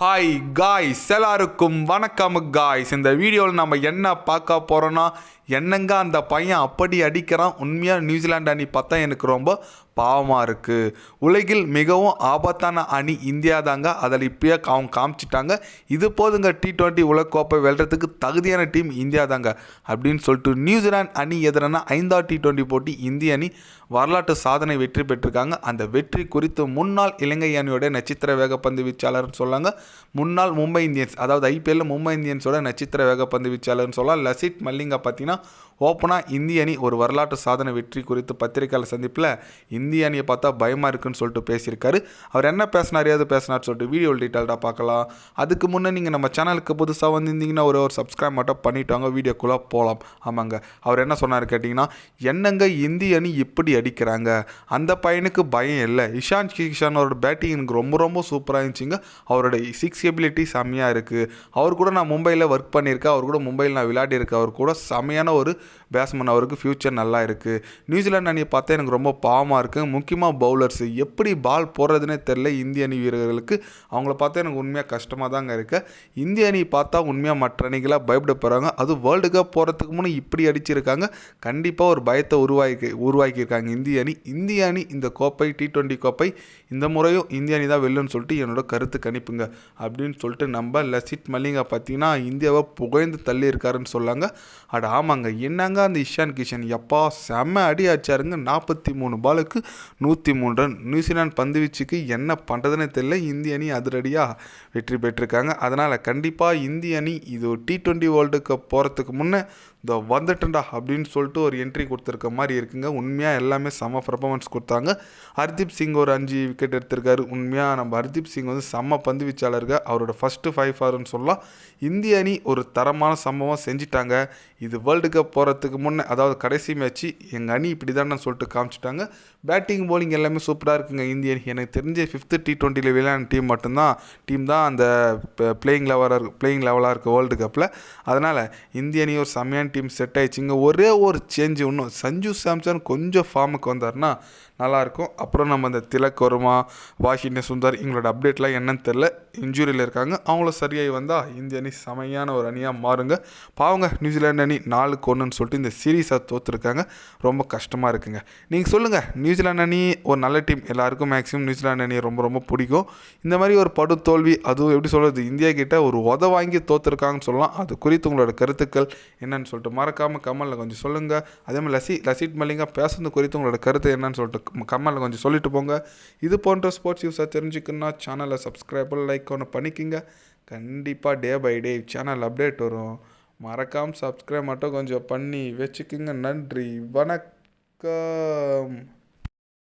Hi guys, எல்லாருக்கும் வணக்கம் guys. இந்த வீடியோவில் நம்ம என்ன பார்க்க போகிறோன்னா, என்னங்க அந்த பையன் அப்படி அடிக்கிறான். உண்மையாக நியூசிலாந்து அணி பார்த்தா எனக்கு ரொம்ப பாவமாக இருக்குது. உலகில் மிகவும் ஆபத்தான அணி இந்தியா தாங்க. அதில் இப்போயே அவங்க காமிச்சிட்டாங்க. இது போதுங்க, T20 உலகக்கோப்பை வெல்றதுக்கு தகுதியான டீம் இந்தியா தாங்க அப்படின்னு சொல்லிட்டு நியூசிலாந்து அணி எதிரான 5வது T20 போட்டி இந்திய அணி வரலாற்று சாதனை வெற்றி பெற்றிருக்காங்க. அந்த வெற்றி குறித்து முன்னாள் இலங்கை அணியோட நட்சத்திர வேகப்பந்து வீச்சாளர்னு சொல்லாங்க. முன்னாள் மும்பை இந்தியன்ஸ், அதாவது IPL மும்பை இந்தியன்ஸோட நட்சத்திர வேகப்பந்து வீச்சாளர்னு சொல்லலாம். லசித் மல்லிங்கா பார்த்தீங்கன்னா ஓப்பனாக இந்திய அணி ஒரு வரலாற்று சாதனை வெற்றி குறித்து பத்திரிகையாளர் சந்திப்பில் இந்திய அணியை பார்த்தா பயமாக இருக்குன்னு சொல்லிட்டு பேசியிருக்காரு. அவர் என்ன பேசினார், ஏது பேசினார் சொல்லிட்டு வீடியோ டீட்டெயில்டாக பார்க்கலாம். அதுக்கு முன்னே நீங்கள் நம்ம சேனலுக்கு புதுசாக வந்திருந்தீங்கன்னா ஒரு சப்ஸ்கிரைப் மட்டும் பண்ணிவிட்டு வாங்க, வீடியோக்குள்ளே போகலாம். ஆமாங்க, அவர் என்ன சொன்னார் கேட்டிங்கன்னா, என்னங்க இந்திய அணி இப்படி அடிக்கிறாங்க, அந்த பையனுக்கு பயம் இல்லை. இஷான் கிஷனோட பேட்டிங் எனக்கு ரொம்ப ரொம்ப சூப்பராக இருந்துச்சுங்க. அவரோட சிக்ஸ் எபிலிட்டி செம்மையாக இருக்குது. அவர் கூட நான் மும்பையில் ஒர்க் பண்ணியிருக்கேன், அவர் கூட மும்பையில் நான் விளையாடிருக்கேன். அவர் கூட செம்மையான ஒரு பேட்ஸ்மேன், அவருக்கு ஃப்யூச்சர் நல்லா இருக்குது. நியூசிலாந்து அணியை பார்த்தா எனக்கு ரொம்ப பாவமாக இருக்குது. முக்கியமாக பவுலர்ஸ் எப்படி பால் போடுறதுனே தெரில இந்திய அணி வீரர்களுக்கு. அவங்கள பார்த்தா எனக்கு உண்மையாக கஷ்டமாக தாங்க இருக்குது. இந்திய அணி பார்த்தா உண்மையாக மற்ற அணிகளாக பயப்பட போகிறாங்க. அதுவும் வேர்ல்டு கப் போகிறதுக்கு முன்னே இப்படி அடிச்சிருக்காங்க. கண்டிப்பாக ஒரு பயத்தை உருவாக்கியிருக்காங்க இந்திய அணி இந்த கோப்பை T20 கோப்பை இந்த முறையும் இந்திய அணி தான் வெல்லுன்னு சொல்லிட்டு என்னோட கருத்து கணிப்புங்க அப்படின்னு சொல்லிட்டு நம்ம லசித் மல்லிங்கா பார்த்தீங்கன்னா இந்தியாவை புகழ்ந்து தள்ளி இருக்காருன்னு சொல்லாங்க. அட ஆமாங்க, என்னங்க அந்த இஷான் கிஷன் எப்பா செம்ம அடி ஆச்சாருங்க. 43 பாலுக்கு 103 ரன். நியூசிலாந்து பந்து வீச்சுக்கு என்ன பண்ணுறதுன்னு தெரியல. இந்திய அணி அதிரடியாக வெற்றி பெற்றிருக்காங்க. அதனால் கண்டிப்பாக இந்திய அணி இது T20 வேர்ல்டு கப் போகிறதுக்கு முன்னே இந்த வந்துட்டண்டா அப்படின்னு சொல்லிட்டு ஒரு என்ட்ரி கொடுத்துருக்க மாதிரி இருக்குங்க. உண்மையாக எல்லாமே செம்ம பர்ஃபார்மன்ஸ் கொடுத்தாங்க. ஹர்தீப் சிங் ஒரு 5 விக்கெட் எடுத்திருக்காரு. உண்மையாக நம்ம ஹர்தீப் சிங் வந்து செம்ம பந்து வீச்சாளருங்க. அவரோட ஃபஸ்ட்டு 5 ஃபார்னு சொல்லலாம். இந்திய அணி ஒரு தரமான சம்பவம் செஞ்சிட்டாங்க. இது வேர்ல்டு கப் போகிறதுக்கு முன்னே, அதாவது கடைசி மேட்ச்சு எங்கள் அணி இப்படி தான் சொல்லிட்டு காமிச்சிட்டாங்க. பேட்டிங் போலிங் எல்லாமே சூப்பராக இருக்குங்க இந்திய அணி. எனக்கு தெரிஞ்ச 5th T20 விளையாடின டீம் தான் அந்த பிளேயிங் லெவலாக இருக்குது வேர்ல்டு கப்பில். அதனால் இந்திய அணி ஒரு செம்மையான டீம் செட் ஆயிடுச்சுங்க. ஒரே ஒரு சேஞ்சு, இன்னும் சஞ்சு சாம்சன் கொஞ்சம் ஃபார்முக்கு வந்தார்னா நல்லாயிருக்கும். அப்புறம் நம்ம இந்த திலக் வர்மா, வாஷிங்டன் சுந்தர் இவங்களோட அப்டேட்லாம் என்னன்னு தெரில, இன்ஜூரியில் இருக்காங்க. அவங்களும் சரியாகி வந்தால் இந்திய அணி செமையான ஒரு அணியாக மாறுங்க. பாவங்க, நியூசிலாந்து அணி 4-1 சொல்லிட்டு இந்த சீரீஸை தோற்றுருக்காங்க. ரொம்ப கஷ்டமாக இருக்குங்க. நீங்கள் சொல்லுங்கள், நியூசிலாந்து அணி ஒரு நல்ல டீம், எல்லாருக்கும் மேக்ஸிமம் நியூசிலாந்து அணி ரொம்ப ரொம்ப பிடிக்கும். இந்த மாதிரி ஒரு படு தோல்வி, அதுவும் எப்படி சொல்கிறது, இந்தியா கிட்ட ஒரு வாங்கி தோற்றுருக்காங்கன்னு சொல்லலாம். அது குறித்து உங்களோட கருத்துக்கள் என்னன்னு சொல்லிட்டு மறக்காமல் கமெண்டில் கொஞ்சம் சொல்லுங்கள். அதே மாதிரி லசித் மல்லிங்கா பேசுறது குறித்து உங்களோட கருத்து என்னன்னு சொல்லிட்டு கமெண்டில் கொஞ்சம் சொல்லிட்டு போங்க. இது போன்ற ஸ்போர்ட்ஸ் நியூஸை தெரிஞ்சுக்கணுன்னா சேனலை சப்ஸ்கிரைப் லைக் ஒன்று பண்ணிக்கிங்க. கண்டிப்பாக day by day channel update வரும். மறக்காமல் சப்ஸ்கிரைப் மட்டும் கொஞ்சம் பண்ணி வச்சுக்கிங்க. நன்றி, வணக்கம்.